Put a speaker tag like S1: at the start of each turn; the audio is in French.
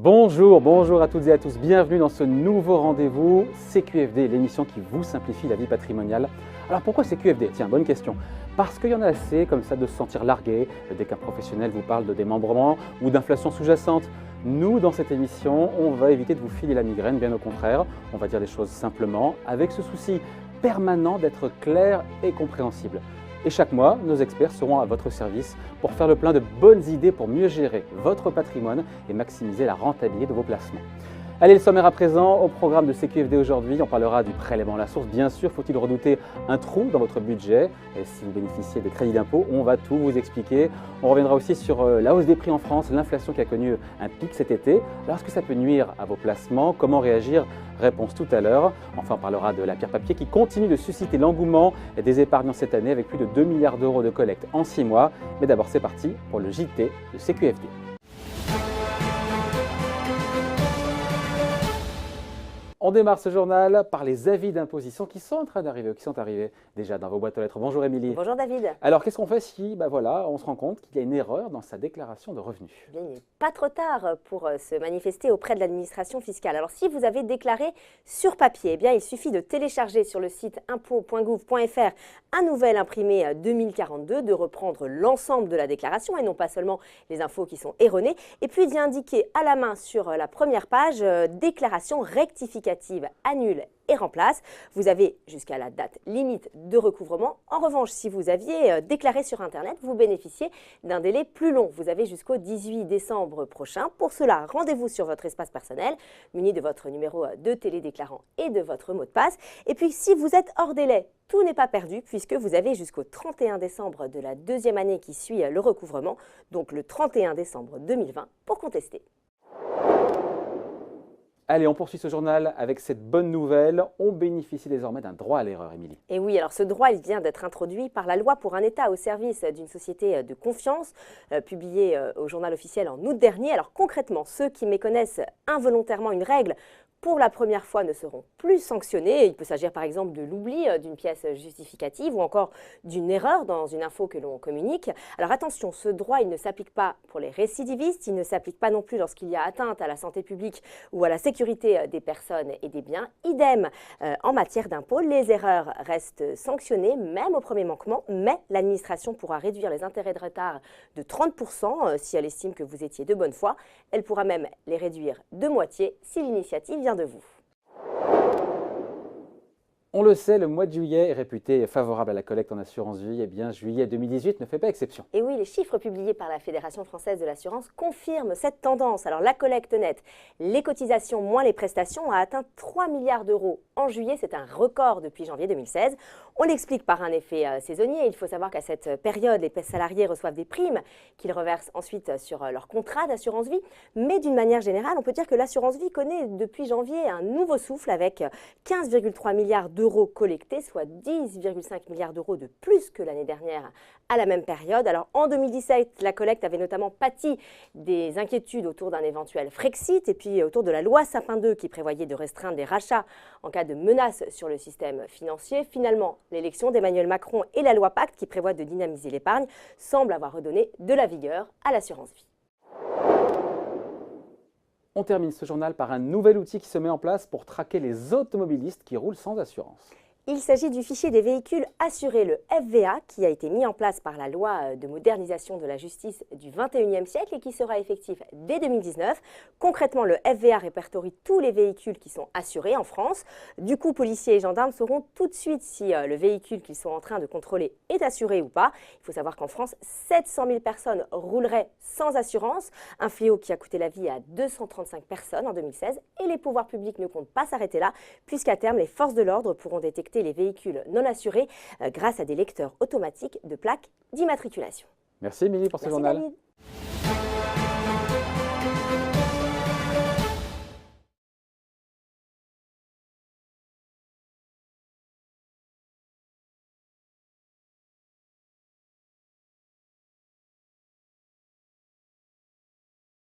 S1: Bonjour, bonjour à toutes et à tous, bienvenue dans ce nouveau rendez-vous CQFD, l'émission qui vous simplifie la vie patrimoniale. Alors pourquoi CQFD? Tiens, bonne question. Parce qu'il y en a assez comme ça de se sentir largué dès qu'un professionnel vous parle de démembrement ou d'inflation sous-jacente. Nous, dans cette émission, on va éviter de vous filer la migraine, bien au contraire. On va dire les choses simplement, avec ce souci permanent d'être clair et compréhensible. Et chaque mois, nos experts seront à votre service pour faire le plein de bonnes idées pour mieux gérer votre patrimoine et maximiser la rentabilité de vos placements. Allez, le sommaire à présent, au programme de CQFD aujourd'hui, on parlera du prélèvement à la source. Bien sûr, faut-il redouter un trou dans votre budget? Et si vous bénéficiez des crédits d'impôt, on va tout vous expliquer. On reviendra aussi sur la hausse des prix en France, l'inflation qui a connu un pic cet été. Alors, est-ce que ça peut nuire à vos placements? Comment réagir? Réponse tout à l'heure. Enfin, on parlera de la pierre papier qui continue de susciter l'engouement des épargnants cette année avec plus de 2 milliards d'euros de collecte en 6 mois. Mais d'abord, c'est parti pour le JT de CQFD. On démarre ce journal par les avis d'imposition qui sont en train d'arriver, qui sont arrivés déjà dans vos boîtes aux lettres. Bonjour Émilie.
S2: Bonjour David.
S1: Alors qu'est-ce qu'on fait si on se rend compte qu'il y a une erreur dans sa déclaration de revenus?
S2: Il n'est pas trop tard pour se manifester auprès de l'administration fiscale. Alors si vous avez déclaré sur papier, il suffit de télécharger sur le site impôts.gouv.fr un nouvel imprimé 2042, de reprendre l'ensemble de la déclaration et non pas seulement les infos qui sont erronées, et puis d'y indiquer à la main sur la première page déclaration rectificative annule et remplace. Vous avez jusqu'à la date limite de recouvrement. En revanche, si vous aviez déclaré sur Internet, vous bénéficiez d'un délai plus long. Vous avez jusqu'au 18 décembre prochain. Pour cela, rendez-vous sur votre espace personnel, muni de votre numéro de télédéclarant et de votre mot de passe. Et puis, si vous êtes hors délai, tout n'est pas perdu puisque vous avez jusqu'au 31 décembre de la deuxième année qui suit le recouvrement, donc le 31 décembre 2020, pour contester.
S1: Allez, on poursuit ce journal avec cette bonne nouvelle. On bénéficie désormais d'un droit à l'erreur, Émilie.
S2: Et oui, alors ce droit, il vient d'être introduit par la loi pour un État au service d'une société de confiance, publiée au journal officiel en août dernier. Alors concrètement, ceux qui méconnaissent involontairement une règle pour la première fois ne seront plus sanctionnés. Il peut s'agir par exemple de l'oubli d'une pièce justificative ou encore d'une erreur dans une info que l'on communique. Alors attention, ce droit, il ne s'applique pas pour les récidivistes, il ne s'applique pas non plus lorsqu'il y a atteinte à la santé publique ou à la sécurité des personnes et des biens. Idem en matière d'impôt, les erreurs restent sanctionnées même au premier manquement, mais l'administration pourra réduire les intérêts de retard de 30% si elle estime que vous étiez de bonne foi. Elle pourra même les réduire de moitié si l'initiative vient de vous.
S1: On le sait, le mois de juillet est réputé favorable à la collecte en assurance vie. Eh bien, juillet 2018 ne fait pas exception.
S2: Et oui, les chiffres publiés par la Fédération française de l'assurance confirment cette tendance. Alors la collecte nette, les cotisations moins les prestations, a atteint 3 milliards d'euros en juillet. C'est un record depuis janvier 2016. On l'explique par un effet saisonnier. Il faut savoir qu'à cette période, les salariés reçoivent des primes qu'ils reversent ensuite sur leur contrat d'assurance vie. Mais d'une manière générale, on peut dire que l'assurance vie connaît depuis janvier un nouveau souffle avec 15,3 milliards d'euros collectés, soit 10,5 milliards d'euros de plus que l'année dernière à la même période. Alors en 2017, la collecte avait notamment pâti des inquiétudes autour d'un éventuel Frexit et puis autour de la loi Sapin 2 qui prévoyait de restreindre les rachats en cas de menace sur le système financier. Finalement, l'élection d'Emmanuel Macron et la loi Pacte qui prévoit de dynamiser l'épargne semblent avoir redonné de la vigueur à l'assurance vie.
S1: On termine ce journal par un nouvel outil qui se met en place pour traquer les automobilistes qui roulent sans assurance.
S2: Il s'agit du fichier des véhicules assurés, le FVA, qui a été mis en place par la loi de modernisation de la justice du XXIe siècle et qui sera effectif dès 2019. Concrètement, le FVA répertorie tous les véhicules qui sont assurés en France. Du coup, policiers et gendarmes sauront tout de suite si le véhicule qu'ils sont en train de contrôler est assuré ou pas. Il faut savoir qu'en France, 700 000 personnes rouleraient sans assurance, un fléau qui a coûté la vie à 235 personnes en 2016. Et les pouvoirs publics ne comptent pas s'arrêter là, puisqu'à terme, les forces de l'ordre pourront détecter les véhicules non assurés grâce à des lecteurs automatiques de plaques d'immatriculation.
S1: Merci Émilie pour ce journal.
S2: David.